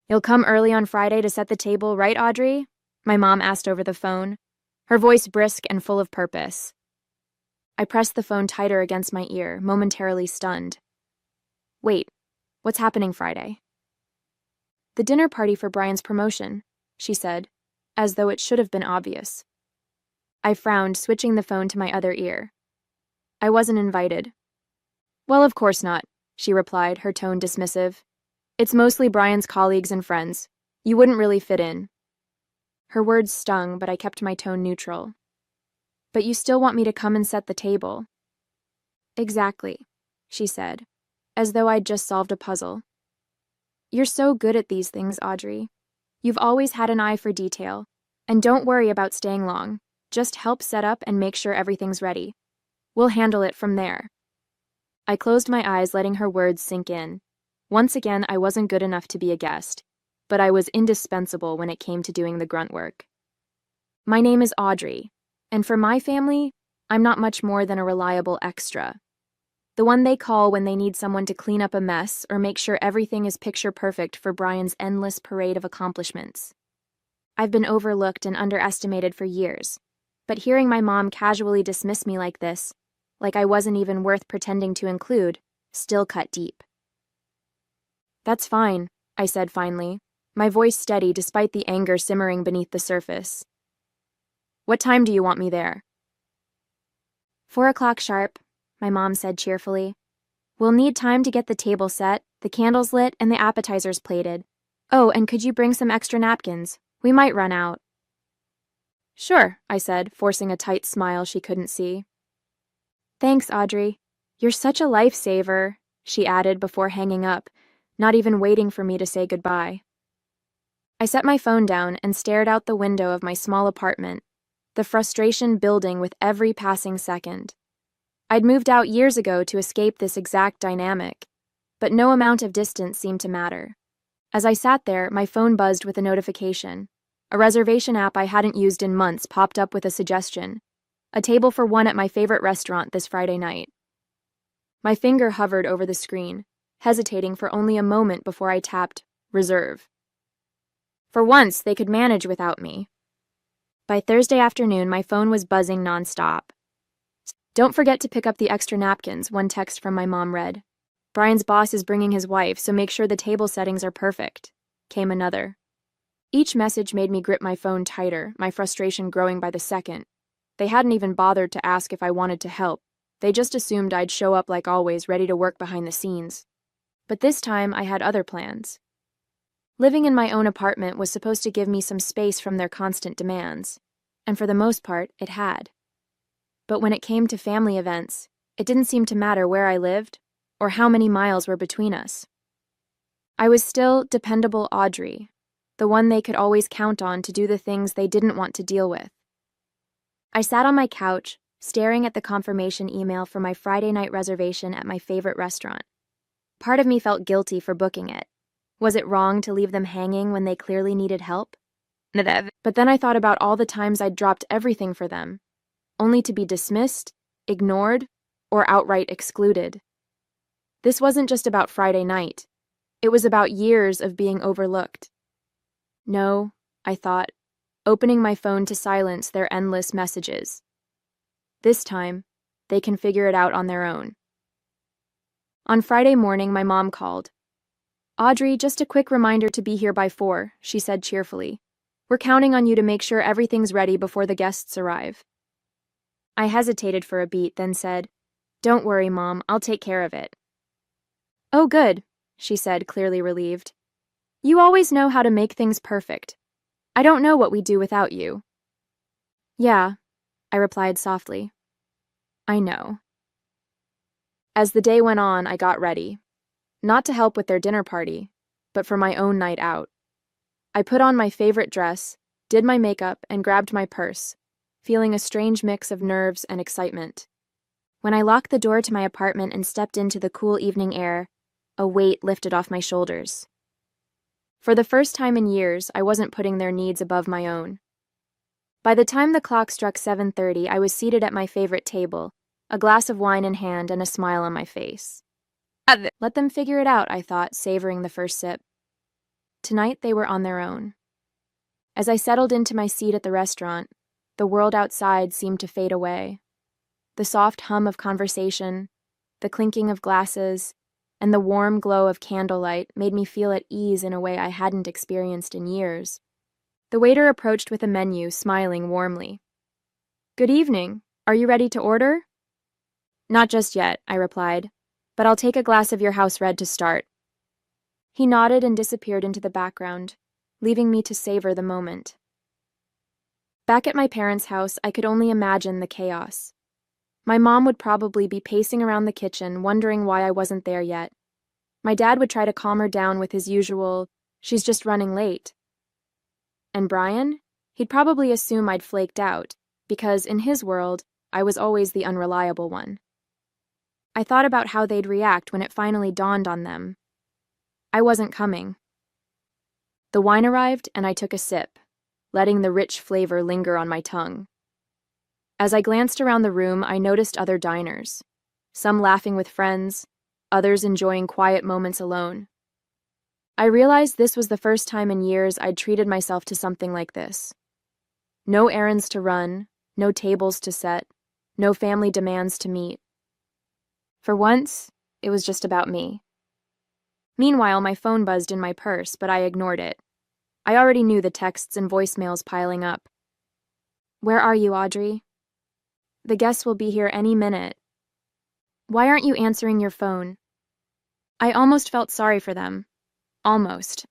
You'll come early on Friday to set the table, right, Audrey? My mom asked over the phone, her voice brisk and full of purpose. I pressed the phone tighter against my ear, momentarily stunned. Wait, what's happening Friday? The dinner party for Brian's promotion, she said, as though it should have been obvious. I frowned, switching the phone to my other ear. I wasn't invited. Well, of course not, she replied, her tone dismissive. It's mostly Brian's colleagues and friends. You wouldn't really fit in. Her words stung, but I kept my tone neutral. But you still want me to come and set the table. Exactly, she said, as though I'd just solved a puzzle. You're so good at these things, Audrey. You've always had an eye for detail, and don't worry about staying long. Just help set up and make sure everything's ready. We'll handle it from there. I closed my eyes, letting her words sink in. Once again, I wasn't good enough to be a guest, but I was indispensable when it came to doing the grunt work. My name is Audrey, and for my family, I'm not much more than a reliable extra. The one they call when they need someone to clean up a mess or make sure everything is picture perfect for Brian's endless parade of accomplishments. I've been overlooked and underestimated for years, but hearing my mom casually dismiss me like this, like I wasn't even worth pretending to include, still cut deep. That's fine, I said finally, my voice steady despite the anger simmering beneath the surface. What time do you want me there? 4 o'clock sharp, my mom said cheerfully. We'll need time to get the table set, the candles lit, and the appetizers plated. Oh, and could you bring some extra napkins? We might run out. Sure, I said, forcing a tight smile she couldn't see. Thanks, Audrey. You're such a lifesaver, she added before hanging up, not even waiting for me to say goodbye. I set my phone down and stared out the window of my small apartment, the frustration building with every passing second. I'd moved out years ago to escape this exact dynamic, but no amount of distance seemed to matter. As I sat there, my phone buzzed with a notification. A reservation app I hadn't used in months popped up with a suggestion. A table for one at my favorite restaurant this Friday night. My finger hovered over the screen, hesitating for only a moment before I tapped reserve. For once, they could manage without me. By Thursday afternoon, my phone was buzzing nonstop. Don't forget to pick up the extra napkins, one text from my mom read. Brian's boss is bringing his wife, so make sure the table settings are perfect, came another. Each message made me grip my phone tighter, my frustration growing by the second. They hadn't even bothered to ask if I wanted to help. They just assumed I'd show up like always, ready to work behind the scenes. But this time, I had other plans. Living in my own apartment was supposed to give me some space from their constant demands, and for the most part, it had. But when it came to family events, it didn't seem to matter where I lived or how many miles were between us. I was still dependable Audrey, the one they could always count on to do the things they didn't want to deal with. I sat on my couch, staring at the confirmation email for my Friday night reservation at my favorite restaurant. Part of me felt guilty for booking it. Was it wrong to leave them hanging when they clearly needed help? But then I thought about all the times I'd dropped everything for them, only to be dismissed, ignored, or outright excluded. This wasn't just about Friday night. It was about years of being overlooked. No, I thought, opening my phone to silence their endless messages. This time, they can figure it out on their own. On Friday morning, my mom called. Audrey, just a quick reminder to be here by 4, she said cheerfully. We're counting on you to make sure everything's ready before the guests arrive. I hesitated for a beat, then said, Don't worry, Mom, I'll take care of it. Oh, good, she said, clearly relieved. You always know how to make things perfect. I don't know what we'd do without you. Yeah, I replied softly. I know. As the day went on, I got ready. Not to help with their dinner party, but for my own night out. I put on my favorite dress, did my makeup, and grabbed my purse, feeling a strange mix of nerves and excitement. When I locked the door to my apartment and stepped into the cool evening air, a weight lifted off my shoulders. For the first time in years, I wasn't putting their needs above my own. By the time the clock struck 7:30, I was seated at my favorite table, a glass of wine in hand and a smile on my face. Let them figure it out, I thought, savoring the first sip. Tonight they were on their own. As I settled into my seat at the restaurant, the world outside seemed to fade away. The soft hum of conversation, the clinking of glasses, and the warm glow of candlelight made me feel at ease in a way I hadn't experienced in years. The waiter approached with a menu, smiling warmly. "Good evening. Are you ready to order?" "Not just yet," I replied, "but I'll take a glass of your house red to start." He nodded and disappeared into the background, leaving me to savor the moment. Back at my parents' house, I could only imagine the chaos. My mom would probably be pacing around the kitchen, wondering why I wasn't there yet. My dad would try to calm her down with his usual, "She's just running late." And Brian? He'd probably assume I'd flaked out, because in his world, I was always the unreliable one. I thought about how they'd react when it finally dawned on them. I wasn't coming. The wine arrived, and I took a sip, letting the rich flavor linger on my tongue. As I glanced around the room, I noticed other diners, some laughing with friends, others enjoying quiet moments alone. I realized this was the first time in years I'd treated myself to something like this. No errands to run, no tables to set, no family demands to meet. For once, it was just about me. Meanwhile, my phone buzzed in my purse, but I ignored it. I already knew the texts and voicemails piling up. "Where are you, Audrey? The guests will be here any minute. Why aren't you answering your phone?" I almost felt sorry for them. Almost.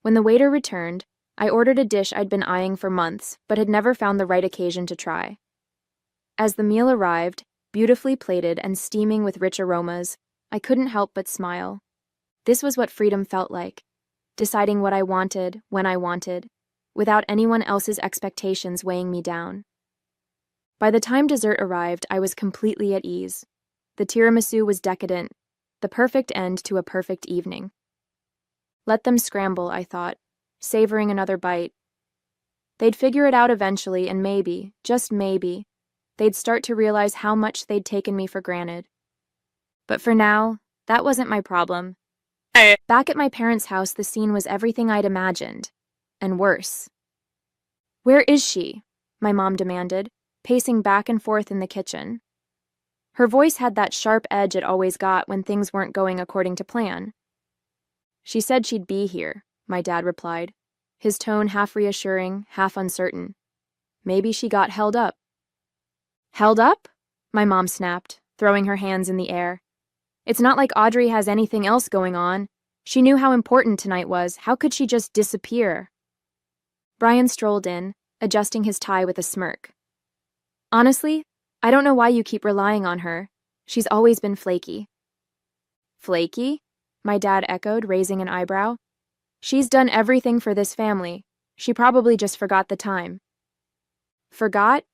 When the waiter returned, I ordered a dish I'd been eyeing for months, but had never found the right occasion to try. As the meal arrived, beautifully plated and steaming with rich aromas, I couldn't help but smile. This was what freedom felt like, deciding what I wanted, when I wanted, without anyone else's expectations weighing me down. By the time dessert arrived, I was completely at ease. The tiramisu was decadent, the perfect end to a perfect evening. Let them scramble, I thought, savoring another bite. They'd figure it out eventually, and maybe, just maybe, they'd start to realize how much they'd taken me for granted. But for now, that wasn't my problem. Back at my parents' house, the scene was everything I'd imagined, and worse. "Where is she?" my mom demanded, pacing back and forth in the kitchen. Her voice had that sharp edge it always got when things weren't going according to plan. "She said she'd be here," my dad replied, his tone half reassuring, half uncertain. "Maybe she got held up." "Held up?" my mom snapped, throwing her hands in the air. "It's not like Audrey has anything else going on. She knew how important tonight was. How could she just disappear?" Brian strolled in, adjusting his tie with a smirk. "Honestly, I don't know why you keep relying on her. She's always been flaky." "Flaky?" my dad echoed, raising an eyebrow. "She's done everything for this family. She probably just forgot the time." "Forgot?"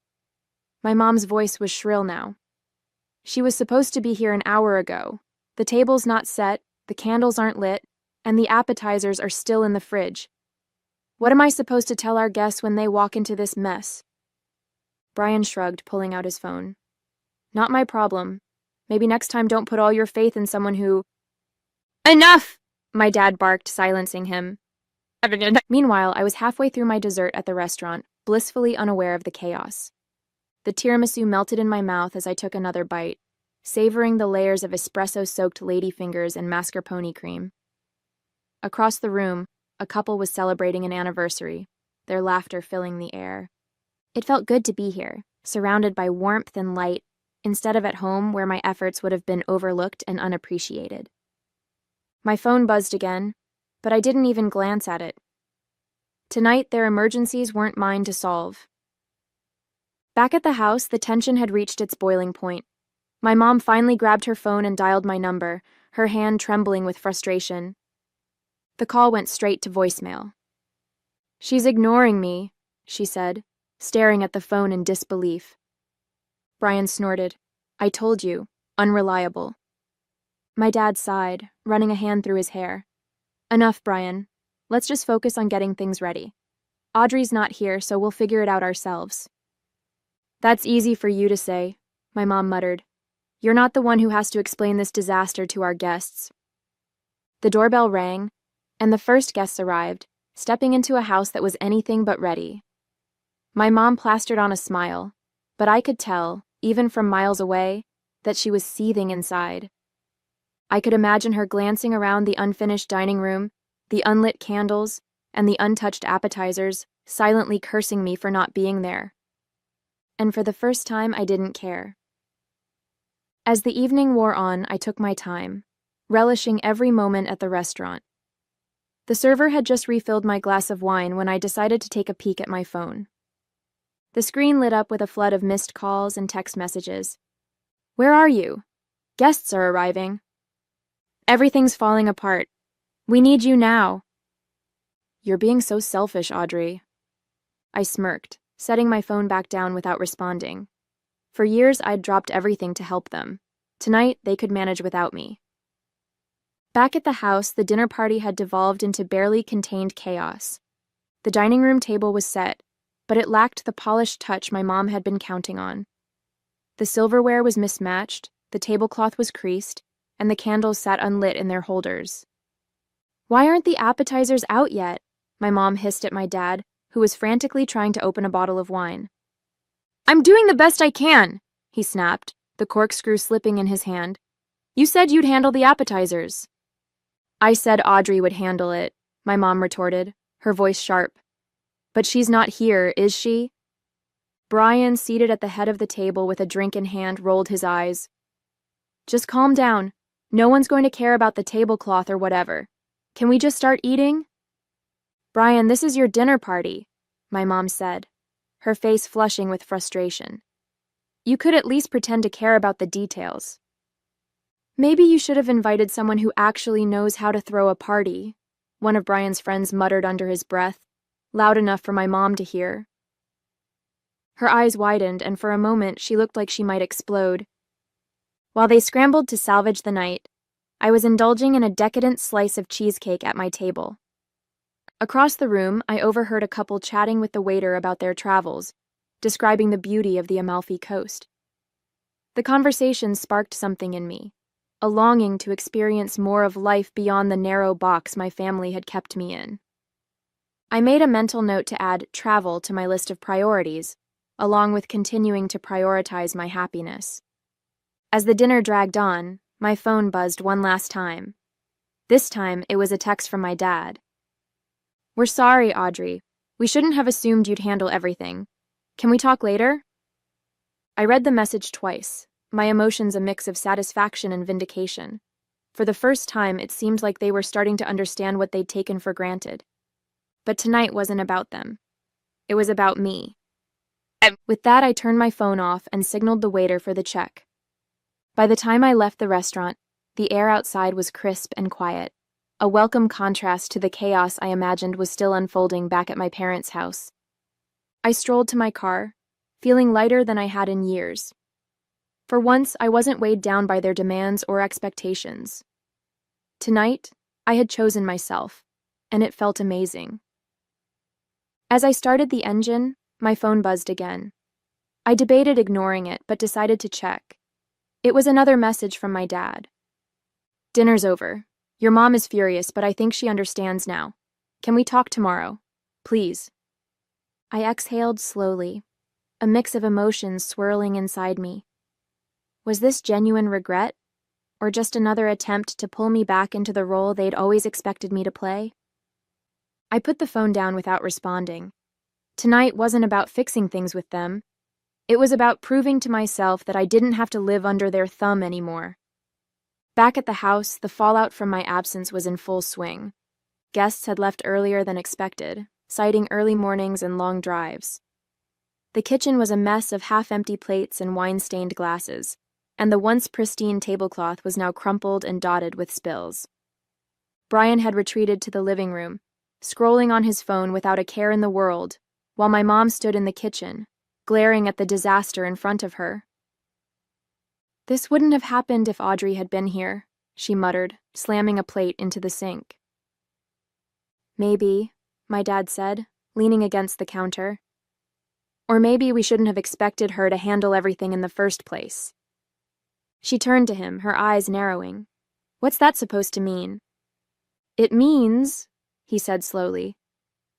My mom's voice was shrill now. "She was supposed to be here an hour ago. The table's not set, the candles aren't lit, and the appetizers are still in the fridge. What am I supposed to tell our guests when they walk into this mess?" Brian shrugged, pulling out his phone. "Not my problem. Maybe next time don't put all your faith in someone who—" "Enough!" my dad barked, silencing him. Meanwhile, I was halfway through my dessert at the restaurant, blissfully unaware of the chaos. The tiramisu melted in my mouth as I took another bite, savoring the layers of espresso-soaked ladyfingers and mascarpone cream. Across the room, a couple was celebrating an anniversary, their laughter filling the air. It felt good to be here, surrounded by warmth and light, instead of at home where my efforts would have been overlooked and unappreciated. My phone buzzed again, but I didn't even glance at it. Tonight, their emergencies weren't mine to solve. Back at the house, the tension had reached its boiling point. My mom finally grabbed her phone and dialed my number, her hand trembling with frustration. The call went straight to voicemail. "She's ignoring me," she said, staring at the phone in disbelief. Brian snorted. "I told you, unreliable." My dad sighed, running a hand through his hair. "Enough, Brian. Let's just focus on getting things ready. Audrey's not here, so we'll figure it out ourselves." "That's easy for you to say," my mom muttered. "You're not the one who has to explain this disaster to our guests." The doorbell rang, And the first guests arrived, stepping into a house that was anything but ready. My mom plastered on a smile, but I could tell, even from miles away, that she was seething inside. I could imagine her glancing around the unfinished dining room, the unlit candles, and the untouched appetizers, silently cursing me for not being there. And for the first time, I didn't care. As the evening wore on, I took my time, relishing every moment at the restaurant. The server had just refilled my glass of wine when I decided to take a peek at my phone. The screen lit up with a flood of missed calls and text messages. "Where are you? Guests are arriving. Everything's falling apart. We need you now." "You're being so selfish, Audrey." I smirked, setting my phone back down without responding. For years, I'd dropped everything to help them. Tonight, they could manage without me. Back at the house, the dinner party had devolved into barely contained chaos. The dining room table was set, but it lacked the polished touch my mom had been counting on. The silverware was mismatched, the tablecloth was creased, and the candles sat unlit in their holders. "Why aren't the appetizers out yet?" my mom hissed at my dad, who was frantically trying to open a bottle of wine. "I'm doing the best I can," he snapped, the corkscrew slipping in his hand. "You said you'd handle the appetizers." "I said Audrey would handle it," my mom retorted, her voice sharp. "But she's not here, is she?" Brian, seated at the head of the table with a drink in hand, rolled his eyes. "Just calm down. No one's going to care about the tablecloth or whatever. Can we just start eating?" "Brian, this is your dinner party," my mom said, her face flushing with frustration. "You could at least pretend to care about the details." "Maybe you should have invited someone who actually knows how to throw a party," one of Brian's friends muttered under his breath, loud enough for my mom to hear. Her eyes widened, and for a moment she looked like she might explode. While they scrambled to salvage the night, I was indulging in a decadent slice of cheesecake at my table. Across the room, I overheard a couple chatting with the waiter about their travels, describing the beauty of the Amalfi Coast. The conversation sparked something in me, a longing to experience more of life beyond the narrow box my family had kept me in. I made a mental note to add travel to my list of priorities, along with continuing to prioritize my happiness. As the dinner dragged on, my phone buzzed one last time. This time, it was a text from my dad. "We're sorry, Audrey. We shouldn't have assumed you'd handle everything. Can we talk later?" I read the message twice, my emotions a mix of satisfaction and vindication. For the first time, it seemed like they were starting to understand what they'd taken for granted. But tonight wasn't about them. It was about me. With that, I turned my phone off and signaled the waiter for the check. By the time I left the restaurant, the air outside was crisp and quiet, a welcome contrast to the chaos I imagined was still unfolding back at my parents' house. I strolled to my car, feeling lighter than I had in years. For once, I wasn't weighed down by their demands or expectations. Tonight, I had chosen myself, and it felt amazing. As I started the engine, my phone buzzed again. I debated ignoring it, but decided to check. It was another message from my dad. "Dinner's over. Your mom is furious, but I think she understands now. Can we talk tomorrow? Please." I exhaled slowly, a mix of emotions swirling inside me. Was this genuine regret, or just another attempt to pull me back into the role they'd always expected me to play? I put the phone down without responding. Tonight wasn't about fixing things with them. It was about proving to myself that I didn't have to live under their thumb anymore. Back at the house, the fallout from my absence was in full swing. Guests had left earlier than expected, citing early mornings and long drives. The kitchen was a mess of half-empty plates and wine-stained glasses, and the once pristine tablecloth was now crumpled and dotted with spills. Brian had retreated to the living room, scrolling on his phone without a care in the world, while my mom stood in the kitchen, glaring at the disaster in front of her. "This wouldn't have happened if Audrey had been here," she muttered, slamming a plate into the sink. "Maybe," my dad said, leaning against the counter. "Or maybe we shouldn't have expected her to handle everything in the first place." She turned to him, her eyes narrowing. "What's that supposed to mean?" "It means," he said slowly,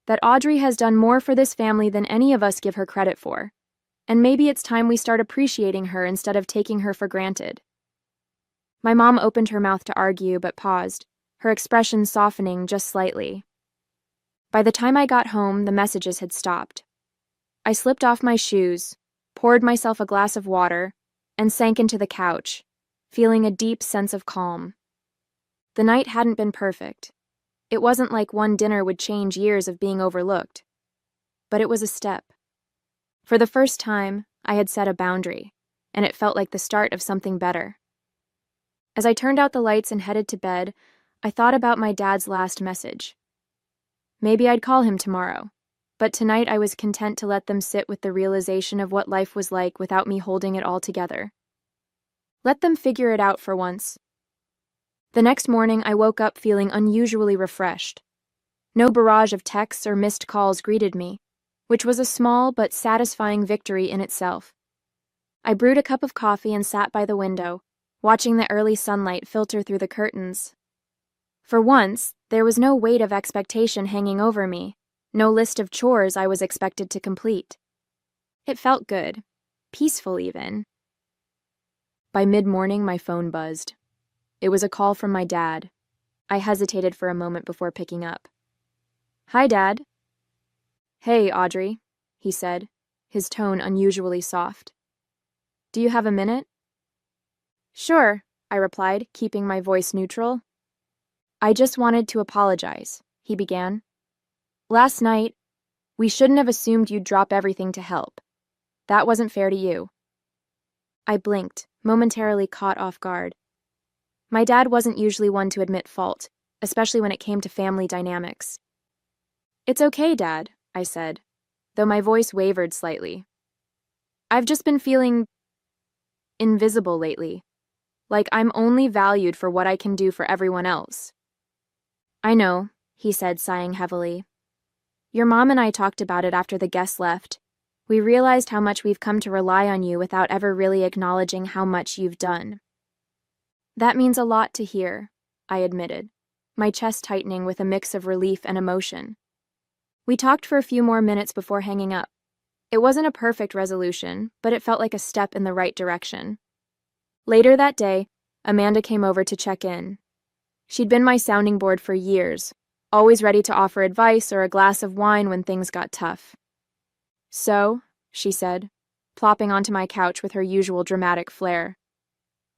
"that Audrey has done more for this family than any of us give her credit for. And maybe it's time we start appreciating her instead of taking her for granted." My mom opened her mouth to argue but paused, her expression softening just slightly. By the time I got home, the messages had stopped. I slipped off my shoes, poured myself a glass of water, and sank into the couch, feeling a deep sense of calm. The night hadn't been perfect. It wasn't like one dinner would change years of being overlooked. But it was a step. For the first time, I had set a boundary, and it felt like the start of something better. As I turned out the lights and headed to bed, I thought about my dad's last message. Maybe I'd call him tomorrow, but tonight I was content to let them sit with the realization of what life was like without me holding it all together. Let them figure it out for once. The next morning, I woke up feeling unusually refreshed. No barrage of texts or missed calls greeted me, which was a small but satisfying victory in itself. I brewed a cup of coffee and sat by the window, watching the early sunlight filter through the curtains. For once, there was no weight of expectation hanging over me, no list of chores I was expected to complete. It felt good, peaceful even. By mid-morning, my phone buzzed. It was a call from my dad. I hesitated for a moment before picking up. "Hi, Dad." "Hey, Audrey," he said, his tone unusually soft. "Do you have a minute?" "Sure," I replied, keeping my voice neutral. "I just wanted to apologize," he began. "Last night, we shouldn't have assumed you'd drop everything to help. That wasn't fair to you." I blinked, momentarily caught off guard. My dad wasn't usually one to admit fault, especially when it came to family dynamics. "It's okay, Dad," I said, though my voice wavered slightly. "I've just been feeling invisible lately, like I'm only valued for what I can do for everyone else." "I know," he said, sighing heavily. "Your mom and I talked about it after the guests left. We realized how much we've come to rely on you without ever really acknowledging how much you've done." "That means a lot to hear," I admitted, my chest tightening with a mix of relief and emotion. We talked for a few more minutes before hanging up. It wasn't a perfect resolution, but it felt like a step in the right direction. Later that day, Amanda came over to check in. She'd been my sounding board for years, always ready to offer advice or a glass of wine when things got tough. "So," she said, plopping onto my couch with her usual dramatic flair.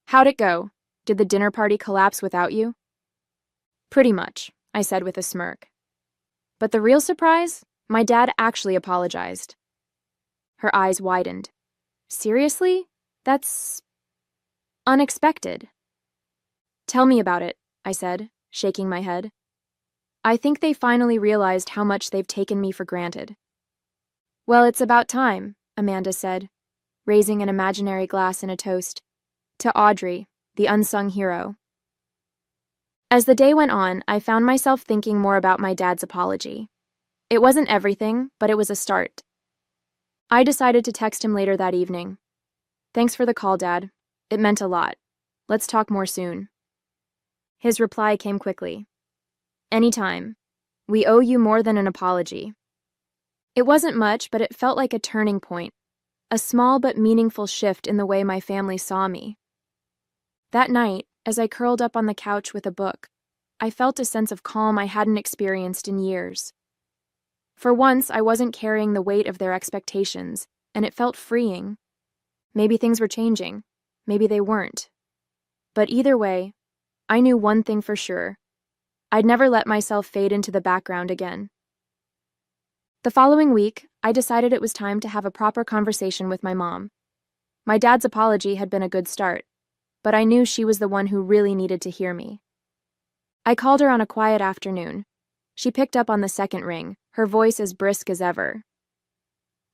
"How'd it go? Did the dinner party collapse without you?" "Pretty much," I said with a smirk. But the real surprise? My dad actually apologized. Her eyes widened. "Seriously? That's unexpected." "Tell me about it," I said, shaking my head. "I think they finally realized how much they've taken me for granted." "Well, it's about time," Amanda said, raising an imaginary glass in a toast. "To Audrey, the unsung hero." As the day went on, I found myself thinking more about my dad's apology. It wasn't everything, but it was a start. I decided to text him later that evening. "Thanks for the call, Dad. It meant a lot. Let's talk more soon." His reply came quickly. "Anytime. We owe you more than an apology." It wasn't much, but it felt like a turning point, a small but meaningful shift in the way my family saw me. That night, as I curled up on the couch with a book, I felt a sense of calm I hadn't experienced in years. For once, I wasn't carrying the weight of their expectations, and it felt freeing. Maybe things were changing. Maybe they weren't. But either way, I knew one thing for sure. I'd never let myself fade into the background again. The following week, I decided it was time to have a proper conversation with my mom. My dad's apology had been a good start, but I knew she was the one who really needed to hear me. I called her on a quiet afternoon. She picked up on the second ring, her voice as brisk as ever.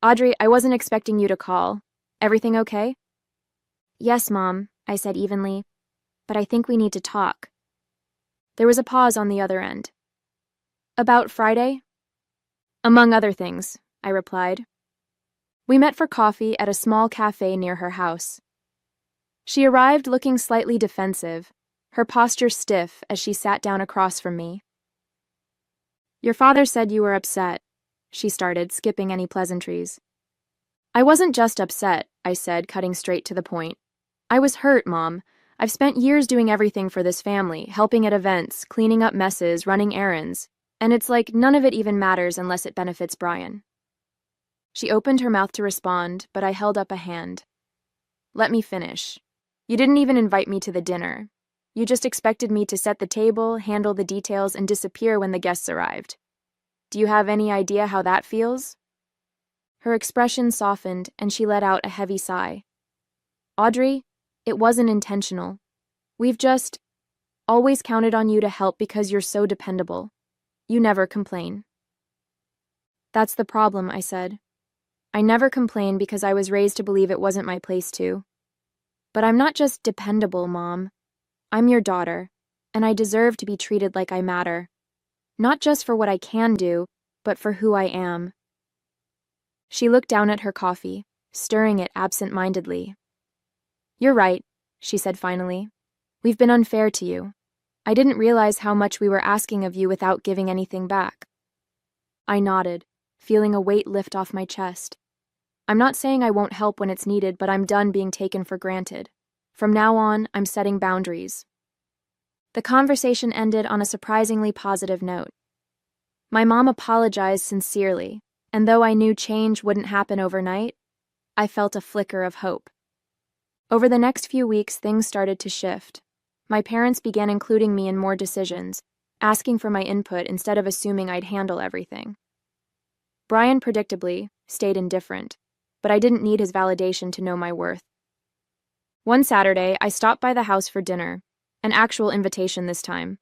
"Audrey, I wasn't expecting you to call. Everything okay?" "Yes, Mom," I said evenly, "but I think we need to talk." There was a pause on the other end. "About Friday?" "Among other things," I replied. We met for coffee at a small cafe near her house. She arrived looking slightly defensive, her posture stiff as she sat down across from me, Your father said you were upset, she started, skipping any pleasantries. I wasn't just upset, I said, cutting straight to the point. I was hurt, Mom. I've spent years doing everything for this family, helping at events, cleaning up messes, running errands, and it's like none of it even matters unless it benefits Brian. She opened her mouth to respond, but I held up a hand. Let me finish. You didn't even invite me to the dinner. You just expected me to set the table, handle the details, and disappear when the guests arrived. Do you have any idea how that feels? Her expression softened, and she let out a heavy sigh. Audrey, it wasn't intentional. We've just always counted on you to help because you're so dependable. You never complain. That's the problem, I said. I never complain because I was raised to believe it wasn't my place to. But I'm not just dependable, Mom. I'm your daughter, and I deserve to be treated like I matter. Not just for what I can do, but for who I am. She looked down at her coffee, stirring it absent-mindedly. You're right, she said finally. We've been unfair to you. I didn't realize how much we were asking of you without giving anything back. I nodded, feeling a weight lift off my chest. I'm not saying I won't help when it's needed, but I'm done being taken for granted. From now on, I'm setting boundaries. The conversation ended on a surprisingly positive note. My mom apologized sincerely, and though I knew change wouldn't happen overnight, I felt a flicker of hope. Over the next few weeks, things started to shift. My parents began including me in more decisions, asking for my input instead of assuming I'd handle everything. Brian, predictably, stayed indifferent, but I didn't need his validation to know my worth. One Saturday, I stopped by the house for dinner, an actual invitation this time.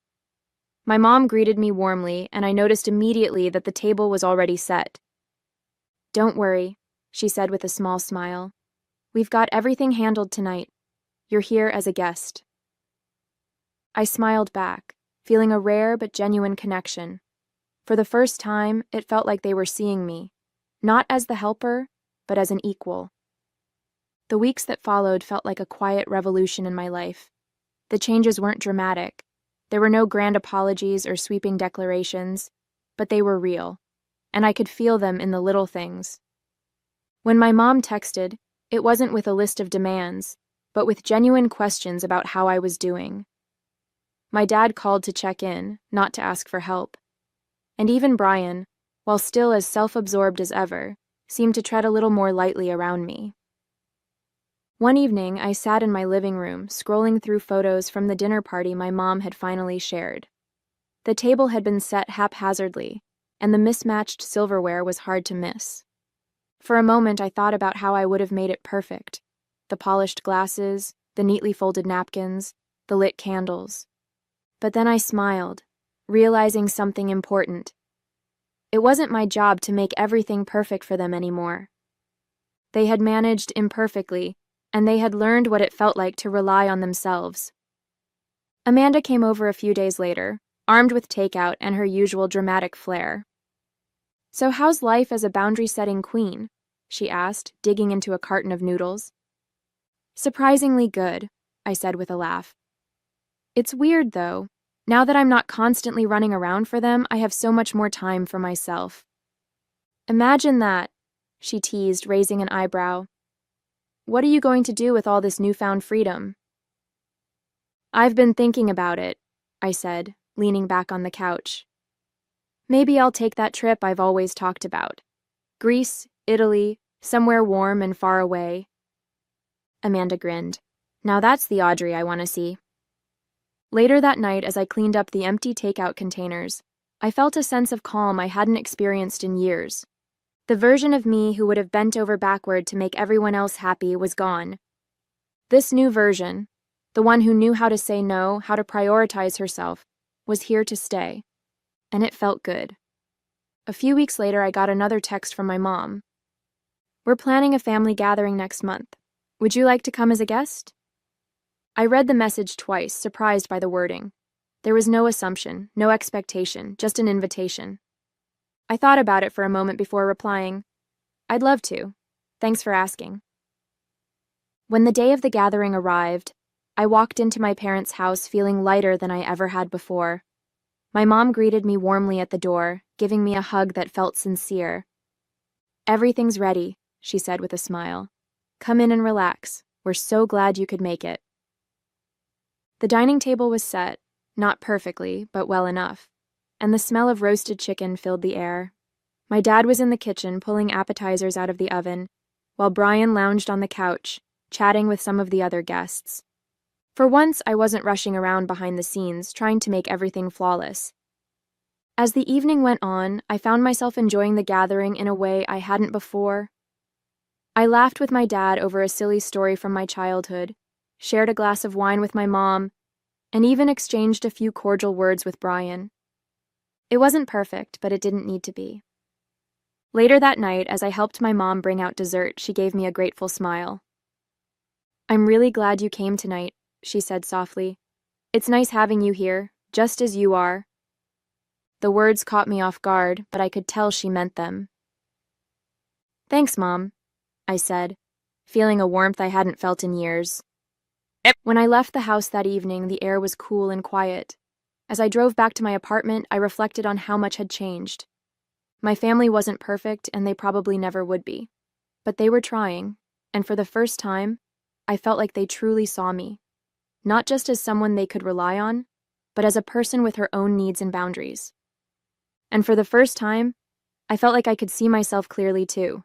My mom greeted me warmly, and I noticed immediately that the table was already set. Don't worry, she said with a small smile. We've got everything handled tonight. You're here as a guest. I smiled back, feeling a rare but genuine connection. For the first time, it felt like they were seeing me, not as the helper, but as an equal. The weeks that followed felt like a quiet revolution in my life. The changes weren't dramatic. There were no grand apologies or sweeping declarations, but they were real, and I could feel them in the little things. When my mom texted, it wasn't with a list of demands, but with genuine questions about how I was doing. My dad called to check in, not to ask for help. And even Brian, while still as self-absorbed as ever, seemed to tread a little more lightly around me. One evening, I sat in my living room, scrolling through photos from the dinner party my mom had finally shared. The table had been set haphazardly, and the mismatched silverware was hard to miss. For a moment, I thought about how I would have made it perfect. The polished glasses, the neatly folded napkins, the lit candles. But then I smiled, realizing something important. It wasn't my job to make everything perfect for them anymore. They had managed imperfectly, and they had learned what it felt like to rely on themselves. Amanda came over a few days later, armed with takeout and her usual dramatic flair. So how's life as a boundary-setting queen? She asked, digging into a carton of noodles. Surprisingly good, I said with a laugh. It's weird, though. Now that I'm not constantly running around for them, I have so much more time for myself. Imagine that, she teased, raising an eyebrow. What are you going to do with all this newfound freedom? I've been thinking about it, I said, leaning back on the couch. Maybe I'll take that trip I've always talked about. Greece, Italy, somewhere warm and far away. Amanda grinned. Now that's the Audrey I want to see. Later that night, as I cleaned up the empty takeout containers, I felt a sense of calm I hadn't experienced in years. The version of me who would have bent over backward to make everyone else happy was gone. This new version, the one who knew how to say no, how to prioritize herself, was here to stay. And it felt good. A few weeks later, I got another text from my mom. We're planning a family gathering next month. Would you like to come as a guest? I read the message twice, surprised by the wording. There was no assumption, no expectation, just an invitation. I thought about it for a moment before replying, I'd love to. Thanks for asking. When the day of the gathering arrived, I walked into my parents' house feeling lighter than I ever had before. My mom greeted me warmly at the door, giving me a hug that felt sincere. "Everything's ready," she said with a smile. "Come in and relax. We're so glad you could make it." The dining table was set, not perfectly, but well enough, and the smell of roasted chicken filled the air. My dad was in the kitchen pulling appetizers out of the oven, while Brian lounged on the couch, chatting with some of the other guests. For once, I wasn't rushing around behind the scenes, trying to make everything flawless. As the evening went on, I found myself enjoying the gathering in a way I hadn't before. I laughed with my dad over a silly story from my childhood, shared a glass of wine with my mom, and even exchanged a few cordial words with Brian. It wasn't perfect, but it didn't need to be. Later that night, as I helped my mom bring out dessert, she gave me a grateful smile. "I'm really glad you came tonight," she said softly. "It's nice having you here, just as you are." The words caught me off guard, but I could tell she meant them. "Thanks, Mom," I said, feeling a warmth I hadn't felt in years. When I left the house that evening, the air was cool and quiet. As I drove back to my apartment, I reflected on how much had changed. My family wasn't perfect, and they probably never would be. But they were trying, and for the first time, I felt like they truly saw me. Not just as someone they could rely on, but as a person with her own needs and boundaries. And for the first time, I felt like I could see myself clearly too.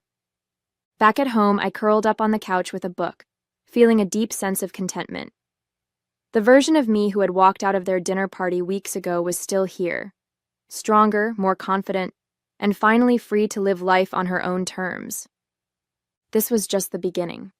Back at home, I curled up on the couch with a book, feeling a deep sense of contentment. The version of me who had walked out of their dinner party weeks ago was still here, stronger, more confident, and finally free to live life on her own terms. This was just the beginning.